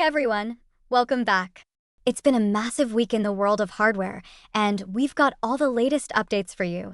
everyone, welcome back. It's been a massive week in the world of hardware, and we've got all the latest updates for you.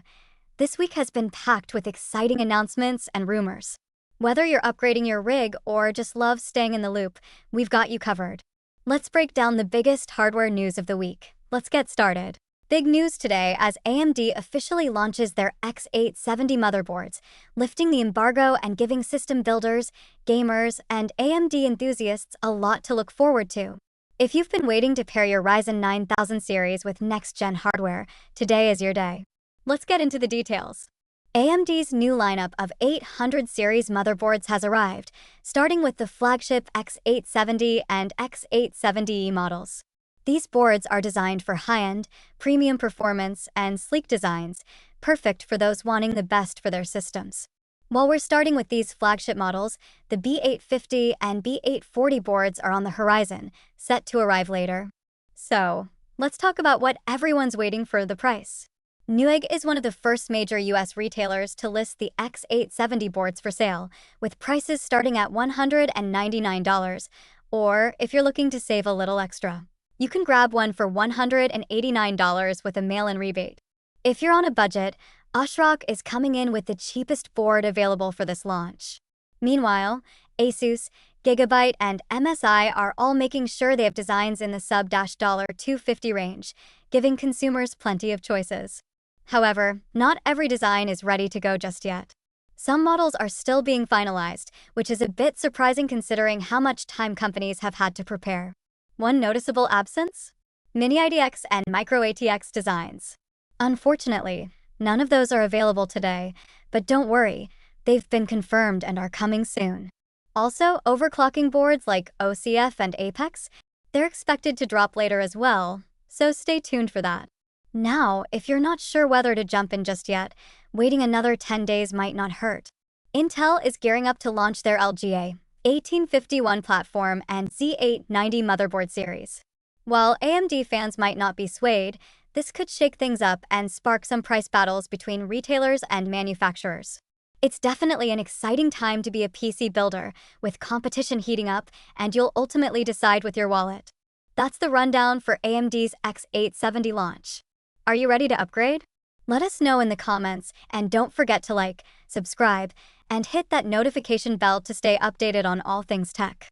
This week has been packed with exciting announcements and rumors. Whether you're upgrading your rig or just love staying in the loop, we've got you covered. Let's break down the biggest hardware news of the week. Let's get started. Big news today as AMD officially launches their X870 motherboards, lifting the embargo and giving system builders, gamers, and AMD enthusiasts a lot to look forward to. If you've been waiting to pair your Ryzen 9000 series with next-gen hardware, today is your day. Let's get into the details. AMD's new lineup of 800 series motherboards has arrived, starting with the flagship X870 and X870E models. These boards are designed for high-end, premium performance, and sleek designs, perfect for those wanting the best for their systems. While we're starting with these flagship models, the B850 and B840 boards are on the horizon, set to arrive later. So, let's talk about what everyone's waiting for: the price. Newegg is one of the first major US retailers to list the X870 boards for sale, with prices starting at $199, or if you're looking to save a little extra, you can grab one for $189 with a mail-in rebate. If you're on a budget, ASRock is coming in with the cheapest board available for this launch. Meanwhile, Asus, Gigabyte, and MSI are all making sure they have designs in the sub-$250 range, giving consumers plenty of choices. However, not every design is ready to go just yet. Some models are still being finalized, which is a bit surprising considering how much time companies have had to prepare. One noticeable absence? Mini IDX and Micro ATX designs. Unfortunately, none of those are available today, but don't worry, they've been confirmed and are coming soon. Also, overclocking boards like OCF and Apex, they're expected to drop later as well, so stay tuned for that. Now, if you're not sure whether to jump in just yet, waiting another 10 days might not hurt. Intel is gearing up to launch their LGA 1851 platform and Z890 motherboard series. While AMD fans might not be swayed, this could shake things up and spark some price battles between retailers and manufacturers. It's definitely an exciting time to be a PC builder, with competition heating up, and you'll ultimately decide with your wallet. That's the rundown for AMD's X870 launch. Are you ready to upgrade? Let us know in the comments, and don't forget to like, subscribe, and hit that notification bell to stay updated on all things tech.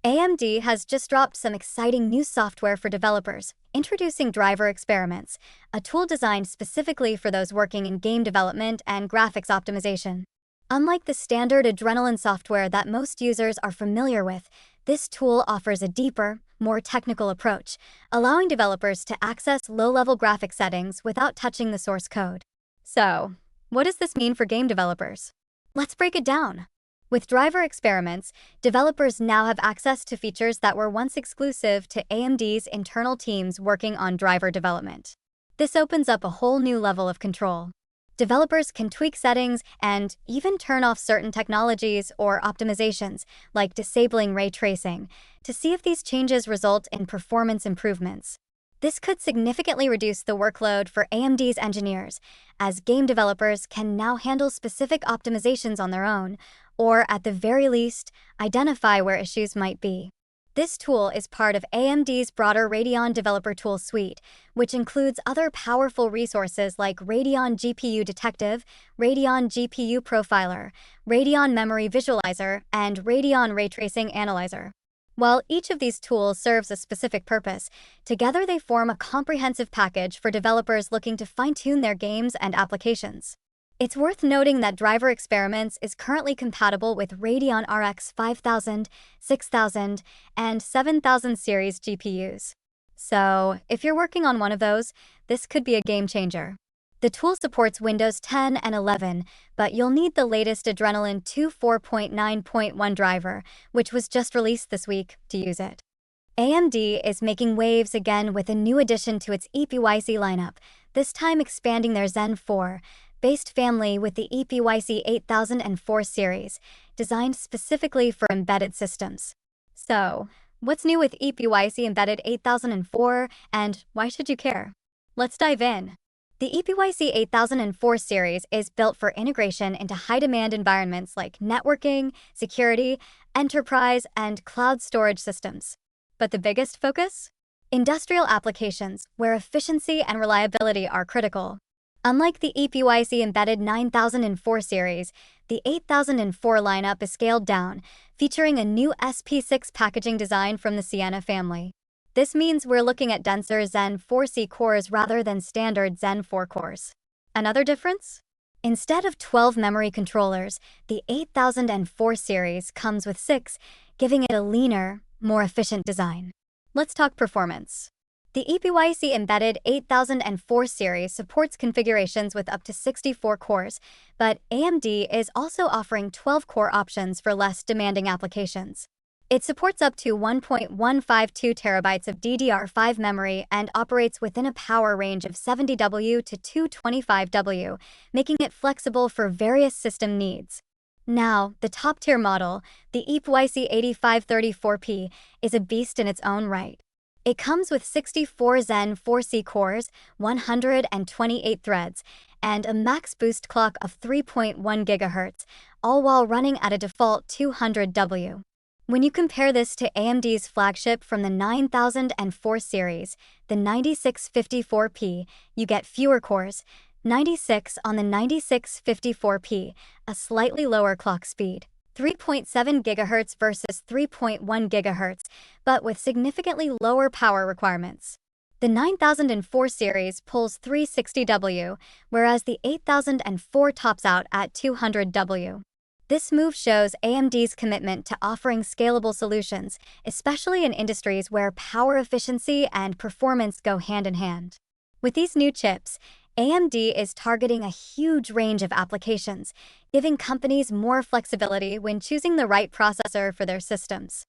AMD has just dropped some exciting new software for developers, introducing Driver Experiments, a tool designed specifically for those working in game development and graphics optimization. Unlike the standard Adrenaline software that most users are familiar with, this tool offers a deeper, more technical approach, allowing developers to access low-level graphic settings without touching the source code. So, what does this mean for game developers? Let's break it down. With Driver Experiments, developers now have access to features that were once exclusive to AMD's internal teams working on driver development. This opens up a whole new level of control. Developers can tweak settings and even turn off certain technologies or optimizations, like disabling ray tracing, to see if these changes result in performance improvements. This could significantly reduce the workload for AMD's engineers, as game developers can now handle specific optimizations on their own, or at the very least, identify where issues might be. This tool is part of AMD's broader Radeon Developer Tool suite, which includes other powerful resources like Radeon GPU Detective, Radeon GPU Profiler, Radeon Memory Visualizer, and Radeon Ray Tracing Analyzer. While each of these tools serves a specific purpose, together they form a comprehensive package for developers looking to fine-tune their games and applications. It's worth noting that Driver Experiments is currently compatible with Radeon RX 5000, 6000, and 7000 series GPUs. So, if you're working on one of those, this could be a game changer. The tool supports Windows 10 and 11, but you'll need the latest Adrenaline 2 4.9.1 driver, which was just released this week, to use it. AMD is making waves again with a new addition to its EPYC lineup, this time expanding their Zen 4 based family with the EPYC 8004 series, designed specifically for embedded systems. So, what's new with EPYC Embedded 8004, and why should you care? Let's dive in. The EPYC 8004 series is built for integration into high-demand environments like networking, security, enterprise, and cloud storage systems. But the biggest focus? Industrial applications, where efficiency and reliability are critical. Unlike the EPYC Embedded 9004 series, the 8004 lineup is scaled down, featuring a new SP6 packaging design from the Sienna family. This means we're looking at denser Zen 4C cores rather than standard Zen 4 cores. Another difference? Instead of 12 memory controllers, the 8004 series comes with 6, giving it a leaner, more efficient design. Let's talk performance. The EPYC Embedded 8004 series supports configurations with up to 64 cores, but AMD is also offering 12-core options for less demanding applications. It supports up to 1.152 terabytes of DDR5 memory and operates within a power range of 70W to 225W, making it flexible for various system needs. Now, the top-tier model, the EPYC 8534P, is a beast in its own right. It comes with 64 Zen 4C cores, 128 threads, and a max boost clock of 3.1 GHz, all while running at a default 200W. When you compare this to AMD's flagship from the 9004 series, the 9654P, you get fewer cores, 96 on the 9654P, a slightly lower clock speed, 3.7 GHz versus 3.1 GHz, but with significantly lower power requirements. The 9004 series pulls 360W, whereas the 8004 tops out at 200W. This move shows AMD's commitment to offering scalable solutions, especially in industries where power efficiency and performance go hand in hand. With these new chips, AMD is targeting a huge range of applications, giving companies more flexibility when choosing the right processor for their systems.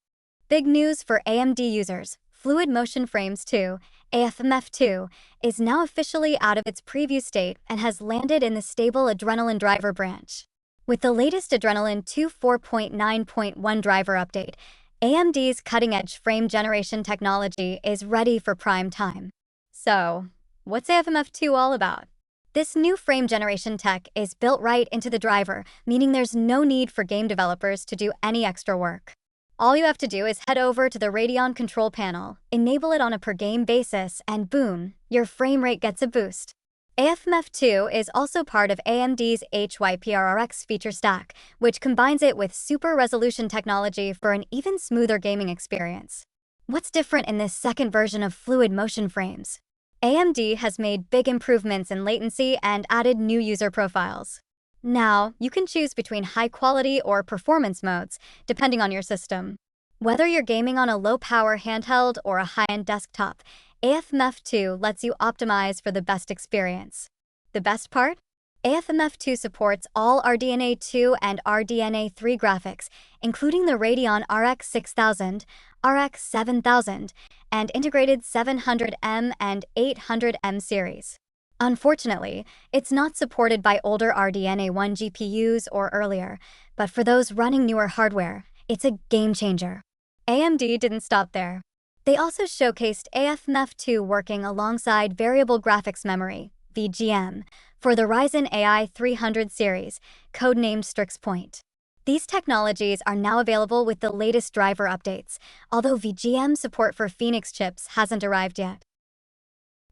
Big news for AMD users: Fluid Motion Frames 2, AFMF2, is now officially out of its preview state and has landed in the stable Adrenalin driver branch. With the latest Adrenalin 2 4.9.1 driver update, AMD's cutting-edge frame generation technology is ready for prime time. So, what's AFMF2 all about? This new frame generation tech is built right into the driver, meaning there's no need for game developers to do any extra work. All you have to do is head over to the Radeon control panel, enable it on a per-game basis, and boom, your frame rate gets a boost. AFMF2 is also part of AMD's HYPRRX feature stack, which combines it with super resolution technology for an even smoother gaming experience. What's different in this second version of Fluid Motion Frames? AMD has made big improvements in latency and added new user profiles. Now, you can choose between high-quality or performance modes, depending on your system. Whether you're gaming on a low-power handheld or a high-end desktop, AFMF2 lets you optimize for the best experience. The best part? AFMF2 supports all RDNA 2 and RDNA 3 graphics, including the Radeon RX 6000, RX 7000, and integrated 700M and 800M series. Unfortunately, it's not supported by older RDNA 1 GPUs or earlier, but for those running newer hardware, it's a game changer. AMD didn't stop there. They also showcased AFMF2 working alongside Variable Graphics Memory, VGM, for the Ryzen AI 300 series, codenamed Strix Point. These technologies are now available with the latest driver updates, although VGM support for Phoenix chips hasn't arrived yet.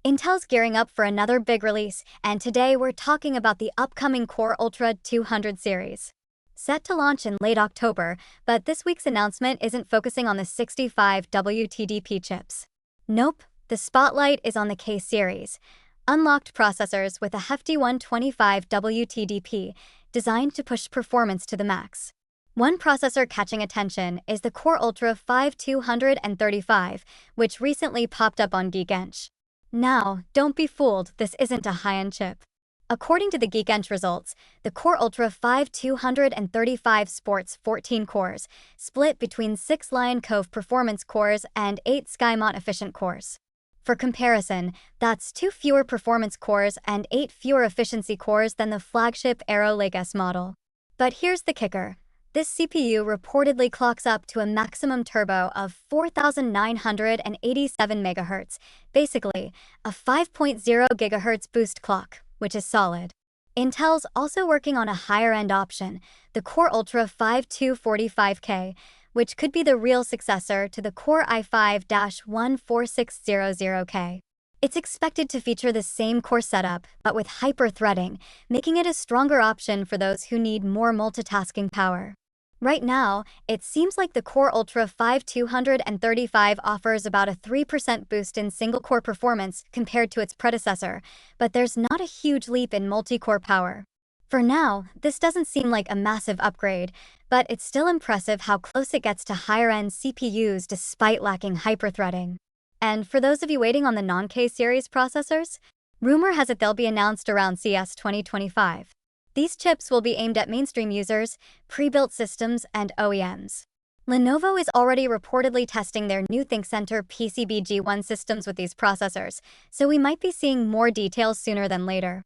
Intel's gearing up for another big release, and today we're talking about the upcoming Core Ultra 200 series. Set to launch in late October, but this week's announcement isn't focusing on the 65W TDP chips. Nope, the spotlight is on the K series, unlocked processors with a hefty 125W TDP, designed to push performance to the max. One processor catching attention is the Core Ultra 5235, which recently popped up on Geekbench. Now, don't be fooled, this isn't a high-end chip. According to the Geekbench results, the Core Ultra 5235 sports 14 cores, split between 6 Lion Cove performance cores and 8 Skymont efficient cores. For comparison, that's 2 fewer performance cores and 8 fewer efficiency cores than the flagship Arrow Lake S model. But here's the kicker. This CPU reportedly clocks up to a maximum turbo of 4,987 MHz, basically a 5.0 GHz boost clock, which is solid. Intel's also working on a higher-end option, the Core Ultra 5245K, which could be the real successor to the Core i5-14600K. It's expected to feature the same core setup, but with hyper-threading, making it a stronger option for those who need more multitasking power. Right now, it seems like the Core Ultra 5235 offers about a 3% boost in single-core performance compared to its predecessor, but there's not a huge leap in multi-core power. For now, this doesn't seem like a massive upgrade, but it's still impressive how close it gets to higher-end CPUs despite lacking hyper-threading. And for those of you waiting on the non-K series processors, rumor has it they'll be announced around CES 2025. These chips will be aimed at mainstream users, pre-built systems, and OEMs. Lenovo is already reportedly testing their new ThinkCenter PCB G1 systems with these processors, so we might be seeing more details sooner than later.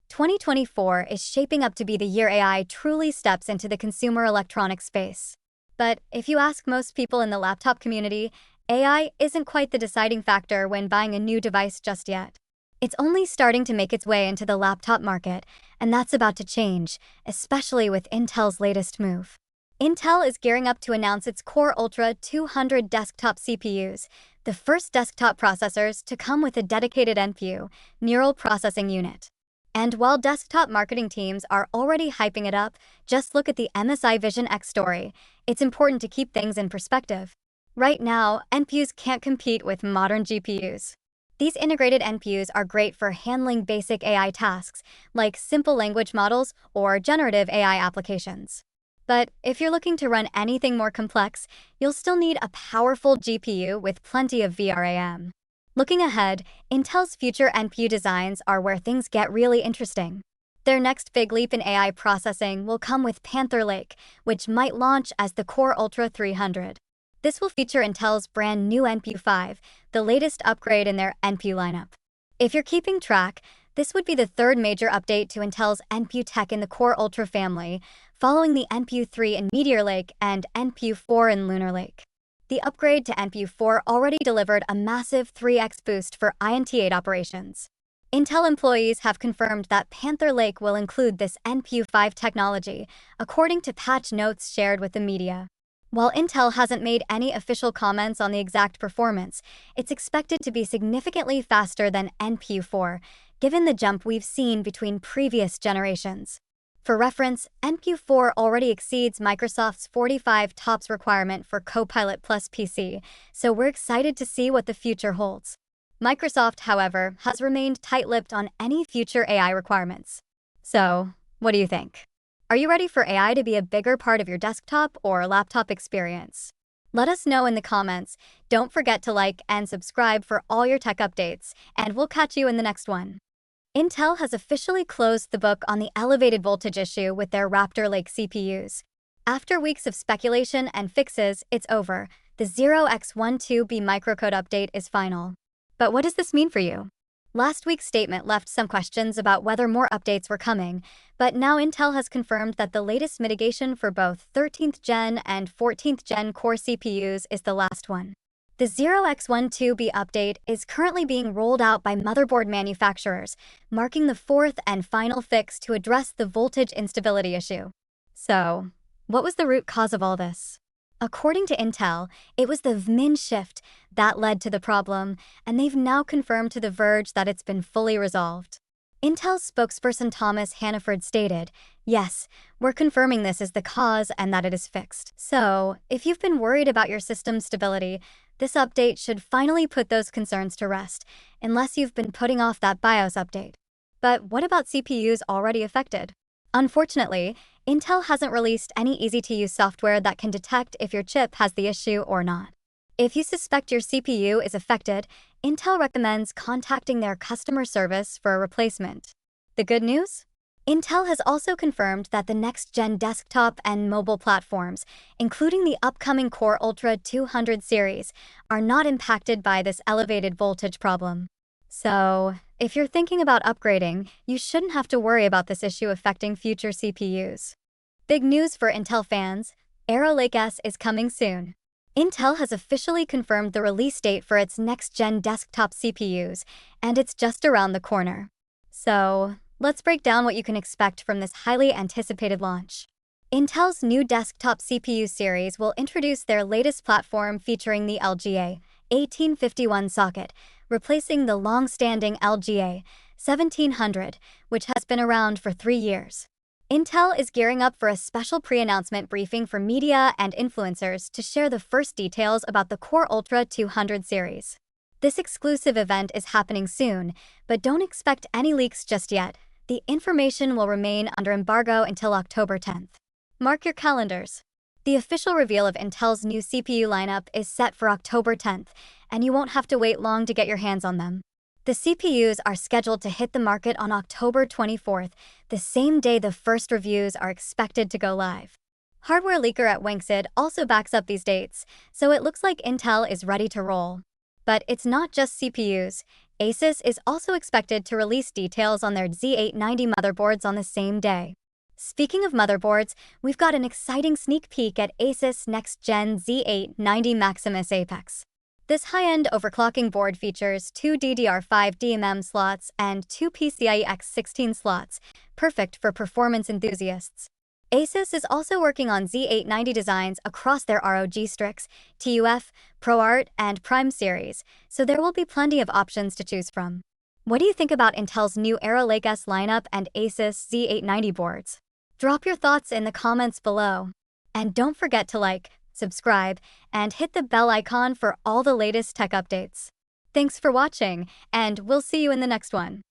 2024 is shaping up to be the year AI truly steps into the consumer electronics space. But if you ask most people in the laptop community, AI isn't quite the deciding factor when buying a new device just yet. It's only starting to make its way into the laptop market, and that's about to change, especially with Intel's latest move. Intel is gearing up to announce its Core Ultra 200 desktop CPUs, the first desktop processors to come with a dedicated NPU, neural processing unit. And while desktop marketing teams are already hyping it up, just look at the MSI Vision X story. It's important to keep things in perspective. Right now, NPUs can't compete with modern GPUs. These integrated NPUs are great for handling basic AI tasks, like simple language models or generative AI applications. But if you're looking to run anything more complex, you'll still need a powerful GPU with plenty of VRAM. Looking ahead, Intel's future NPU designs are where things get really interesting. Their next big leap in AI processing will come with Panther Lake, which might launch as the Core Ultra 300. This will feature Intel's brand new NPU 5, the latest upgrade in their NPU lineup. If you're keeping track, this would be the third major update to Intel's NPU tech in the Core Ultra family, following the NPU 3 in Meteor Lake and NPU 4 in Lunar Lake. The upgrade to NPU 4 already delivered a massive 3x boost for INT8 operations. Intel employees have confirmed that Panther Lake will include this NPU 5 technology, according to patch notes shared with the media. While Intel hasn't made any official comments on the exact performance, it's expected to be significantly faster than NPU 4, given the jump we've seen between previous generations. For reference, NPU 4 already exceeds Microsoft's 45 TOPS requirement for Copilot Plus PC, so we're excited to see what the future holds. Microsoft, however, has remained tight-lipped on any future AI requirements. So, what do you think? Are you ready for AI to be a bigger part of your desktop or laptop experience? Let us know in the comments. Don't forget to like and subscribe for all your tech updates, and we'll catch you in the next one. Intel has officially closed the book on the elevated voltage issue with their Raptor Lake CPUs. After weeks of speculation and fixes, it's over. The 0x12b microcode update is final. But what does this mean for you? Last week's statement left some questions about whether more updates were coming, but now Intel has confirmed that the latest mitigation for both 13th Gen and 14th Gen Core CPUs is the last one. The 0x12b update is currently being rolled out by motherboard manufacturers, marking the fourth and final fix to address the voltage instability issue. So, what was the root cause of all this? According to Intel, it was the VMIN shift that led to the problem, and they've now confirmed to The Verge that it's been fully resolved. Intel's spokesperson Thomas Hannaford stated, "Yes, we're confirming this is the cause and that it is fixed." So, if you've been worried about your system's stability, this update should finally put those concerns to rest, unless you've been putting off that BIOS update. But what about CPUs already affected? Unfortunately, Intel hasn't released any easy-to-use software that can detect if your chip has the issue or not. If you suspect your CPU is affected, Intel recommends contacting their customer service for a replacement. The good news? Intel has also confirmed that the next-gen desktop and mobile platforms, including the upcoming Core Ultra 200 series, are not impacted by this elevated voltage problem. So, if you're thinking about upgrading, you shouldn't have to worry about this issue affecting future CPUs. Big news for Intel fans, Arrow Lake S is coming soon. Intel has officially confirmed the release date for its next-gen desktop CPUs, and it's just around the corner. So, let's break down what you can expect from this highly anticipated launch. Intel's new desktop CPU series will introduce their latest platform featuring the LGA 1851 socket, replacing the long-standing LGA 1700, which has been around for 3 years. Intel is gearing up for a special pre-announcement briefing for media and influencers to share the first details about the Core Ultra 200 series. This exclusive event is happening soon, but don't expect any leaks just yet. The information will remain under embargo until October 10th. Mark your calendars. The official reveal of Intel's new CPU lineup is set for October 10th, and you won't have to wait long to get your hands on them. The CPUs are scheduled to hit the market on October 24th, the same day the first reviews are expected to go live. Hardware leaker at Wanxid also backs up these dates, so it looks like Intel is ready to roll. But it's not just CPUs. Asus is also expected to release details on their Z890 motherboards on the same day. Speaking of motherboards, we've got an exciting sneak peek at Asus next-gen Z890 Maximus Apex. This high-end overclocking board features 2 DDR5 DMM slots and 2 PCIe X16 slots, perfect for performance enthusiasts. Asus is also working on Z890 designs across their ROG Strix, TUF, ProArt, and Prime series, so there will be plenty of options to choose from. What do you think about Intel's new Arrow Lake S lineup and Asus Z890 boards? Drop your thoughts in the comments below. And don't forget to like, subscribe, and hit the bell icon for all the latest tech updates. Thanks for watching, and we'll see you in the next one.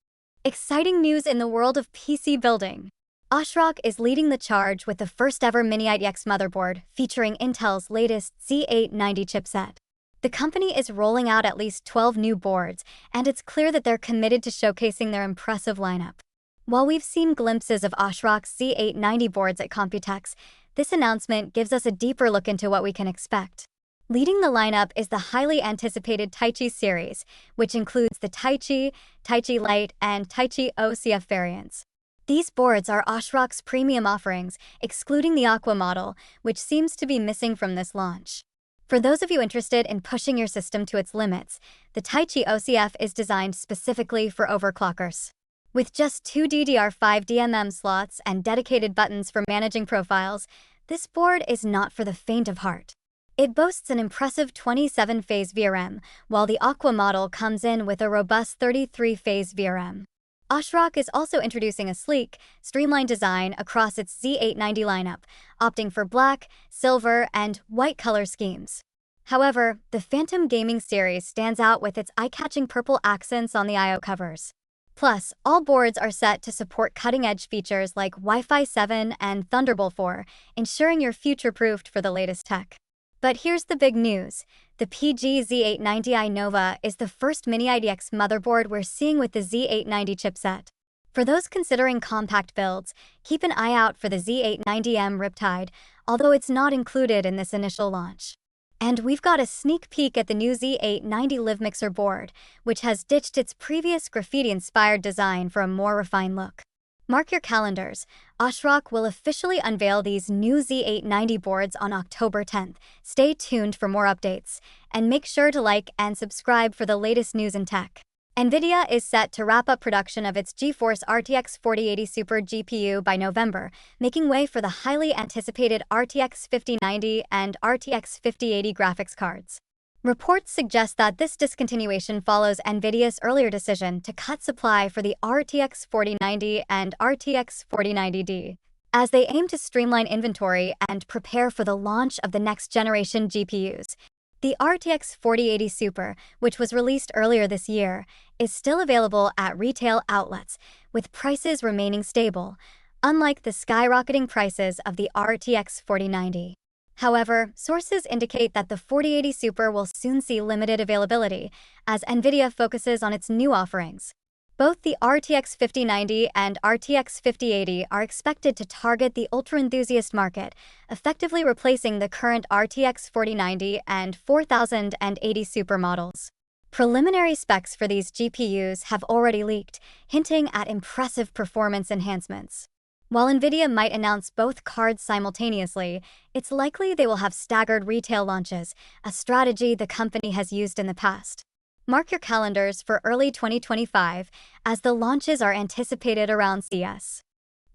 Exciting news in the world of PC building. ASRock is leading the charge with the first-ever Mini IDX motherboard featuring Intel's latest Z890 chipset. The company is rolling out at least 12 new boards, and it's clear that they're committed to showcasing their impressive lineup. While we've seen glimpses of ASRock's Z890 boards at Computex, this announcement gives us a deeper look into what we can expect. Leading the lineup is the highly anticipated Taichi series, which includes the Taichi, Taichi Lite, and Taichi OCF variants. These boards are ASRock's premium offerings, excluding the Aqua model, which seems to be missing from this launch. For those of you interested in pushing your system to its limits, the Taichi OCF is designed specifically for overclockers. With just 2 DDR5 DMM slots and dedicated buttons for managing profiles, this board is not for the faint of heart. It boasts an impressive 27-phase VRM, while the Aqua model comes in with a robust 33-phase VRM. ASRock is also introducing a sleek, streamlined design across its Z890 lineup, opting for black, silver, and white color schemes. However, the Phantom Gaming series stands out with its eye-catching purple accents on the I/O covers. Plus, all boards are set to support cutting-edge features like Wi-Fi 7 and Thunderbolt 4, ensuring you're future-proofed for the latest tech. But here's the big news. The PG Z890i Nova is the first Mini IDX motherboard we're seeing with the Z890 chipset. For those considering compact builds, keep an eye out for the Z890M Riptide, although it's not included in this initial launch. And we've got a sneak peek at the new Z890 Live Mixer board, which has ditched its previous graffiti-inspired design for a more refined look. Mark your calendars. ASRock will officially unveil these new Z890 boards on October 10th. Stay tuned for more updates, and make sure to like and subscribe for the latest news in tech. NVIDIA is set to wrap up production of its GeForce RTX 4080 Super GPU by November, making way for the highly anticipated RTX 5090 and RTX 5080 graphics cards. Reports suggest that this discontinuation follows NVIDIA's earlier decision to cut supply for the RTX 4090 and RTX 4090D, as they aim to streamline inventory and prepare for the launch of the next-generation GPUs. The RTX 4080 Super, which was released earlier this year, is still available at retail outlets, with prices remaining stable, unlike the skyrocketing prices of the RTX 4090. However, sources indicate that the 4080 Super will soon see limited availability, as NVIDIA focuses on its new offerings. Both the RTX 5090 and RTX 5080 are expected to target the ultra-enthusiast market, effectively replacing the current RTX 4090 and 4080 Super models. Preliminary specs for these GPUs have already leaked, hinting at impressive performance enhancements. While NVIDIA might announce both cards simultaneously, it's likely they will have staggered retail launches, a strategy the company has used in the past. Mark your calendars for early 2025, as the launches are anticipated around CES.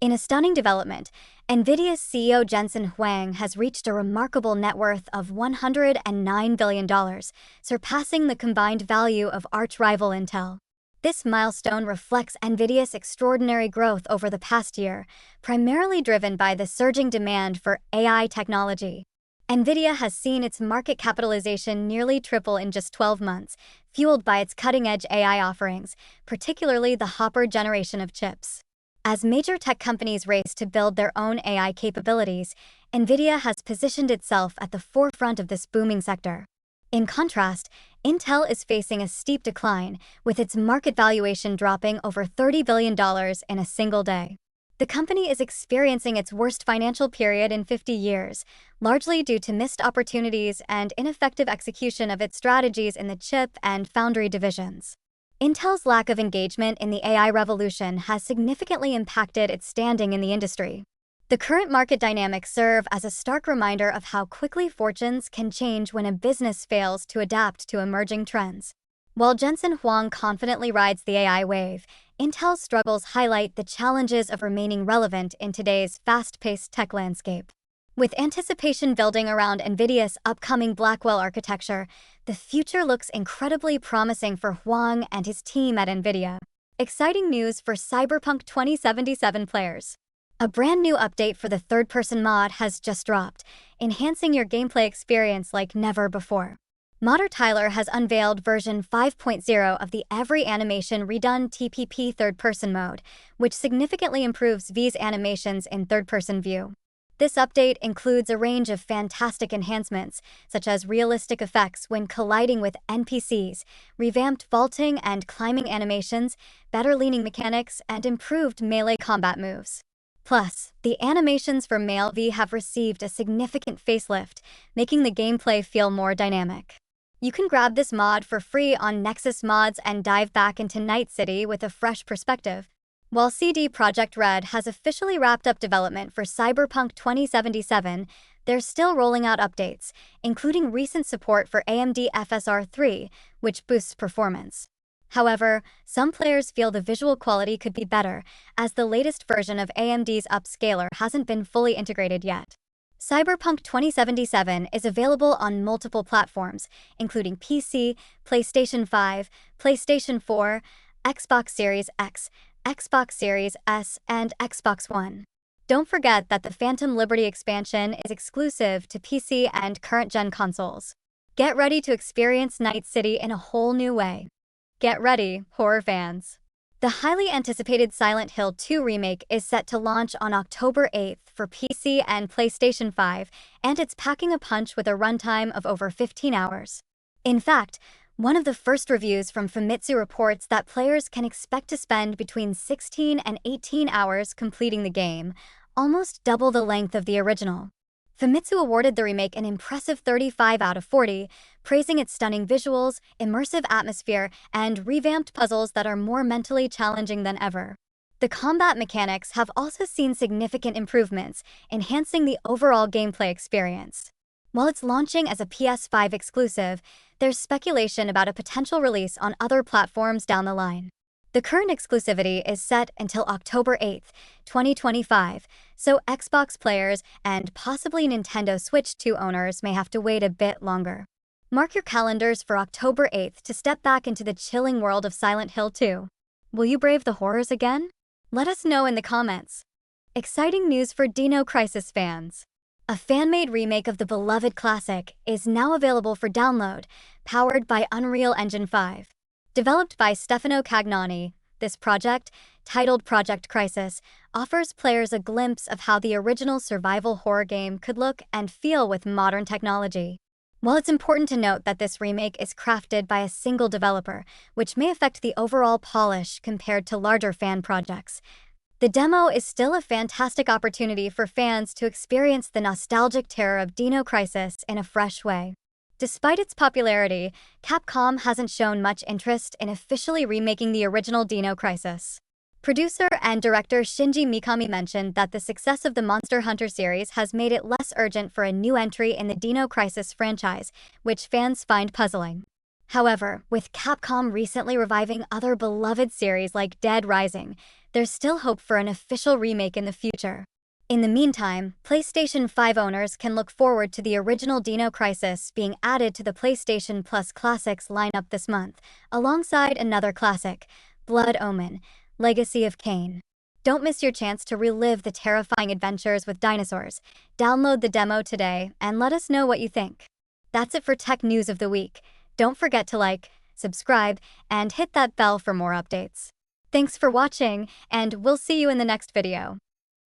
In a stunning development, NVIDIA's CEO Jensen Huang has reached a remarkable net worth of $109 billion, surpassing the combined value of arch-rival Intel. This milestone reflects NVIDIA's extraordinary growth over the past year, primarily driven by the surging demand for AI technology. NVIDIA has seen its market capitalization nearly triple in just 12 months, fueled by its cutting-edge AI offerings, particularly the Hopper generation of chips. As major tech companies race to build their own AI capabilities, NVIDIA has positioned itself at the forefront of this booming sector. In contrast, Intel is facing a steep decline, with its market valuation dropping over $30 billion in a single day. The company is experiencing its worst financial period in 50 years, largely due to missed opportunities and ineffective execution of its strategies in the chip and foundry divisions. Intel's lack of engagement in the AI revolution has significantly impacted its standing in the industry. The current market dynamics serve as a stark reminder of how quickly fortunes can change when a business fails to adapt to emerging trends. While Jensen Huang confidently rides the AI wave, Intel's struggles highlight the challenges of remaining relevant in today's fast-paced tech landscape. With anticipation building around NVIDIA's upcoming Blackwell architecture, the future looks incredibly promising for Huang and his team at NVIDIA. Exciting news for Cyberpunk 2077 players. A brand new update for the third-person mod has just dropped, enhancing your gameplay experience like never before. Modder Tyler has unveiled version 5.0 of the Every Animation Redone TPP third-person mode, which significantly improves V's animations in third-person view. This update includes a range of fantastic enhancements, such as realistic effects when colliding with NPCs, revamped vaulting and climbing animations, better leaning mechanics, and improved melee combat moves. Plus, the animations for male V have received a significant facelift, making the gameplay feel more dynamic. You can grab this mod for free on Nexus Mods and dive back into Night City with a fresh perspective. While CD Projekt Red has officially wrapped up development for Cyberpunk 2077, they're still rolling out updates, including recent support for AMD FSR 3, which boosts performance. However, some players feel the visual quality could be better, as the latest version of AMD's upscaler hasn't been fully integrated yet. Cyberpunk 2077 is available on multiple platforms, including PC, PlayStation 5, PlayStation 4, Xbox Series X, Xbox Series S, and Xbox One. Don't forget that the Phantom Liberty expansion is exclusive to PC and current-gen consoles. Get ready to experience Night City in a whole new way. Get ready, horror fans. The highly anticipated Silent Hill 2 remake is set to launch on October 8th for PC and PlayStation 5, and it's packing a punch with a runtime of over 15 hours. In fact, one of the first reviews from Famitsu reports that players can expect to spend between 16 and 18 hours completing the game, almost double the length of the original. Famitsu awarded the remake an impressive 35 out of 40, praising its stunning visuals, immersive atmosphere, and revamped puzzles that are more mentally challenging than ever. The combat mechanics have also seen significant improvements, enhancing the overall gameplay experience. While it's launching as a PS5 exclusive, there's speculation about a potential release on other platforms down the line. The current exclusivity is set until October 8th, 2025, so Xbox players and possibly Nintendo Switch 2 owners may have to wait a bit longer. Mark your calendars for October 8th to step back into the chilling world of Silent Hill 2. Will you brave the horrors again? Let us know in the comments. Exciting news for Dino Crisis fans. A fan-made remake of the beloved classic is now available for download, powered by Unreal Engine 5. Developed by Stefano Cagnani, this project, titled Project Crisis, offers players a glimpse of how the original survival horror game could look and feel with modern technology. While it's important to note that this remake is crafted by a single developer, which may affect the overall polish compared to larger fan projects, the demo is still a fantastic opportunity for fans to experience the nostalgic terror of Dino Crisis in a fresh way. Despite its popularity, Capcom hasn't shown much interest in officially remaking the original Dino Crisis. Producer and director Shinji Mikami mentioned that the success of the Monster Hunter series has made it less urgent for a new entry in the Dino Crisis franchise, which fans find puzzling. However, with Capcom recently reviving other beloved series like Dead Rising, there's still hope for an official remake in the future. In the meantime, PlayStation 5 owners can look forward to the original Dino Crisis being added to the PlayStation Plus Classics lineup this month, alongside another classic, Blood Omen, Legacy of Kain. Don't miss your chance to relive the terrifying adventures with dinosaurs. Download the demo today and let us know what you think. That's it for Tech News of the Week. Don't forget to like, subscribe, and hit that bell for more updates. Thanks for watching, and we'll see you in the next video.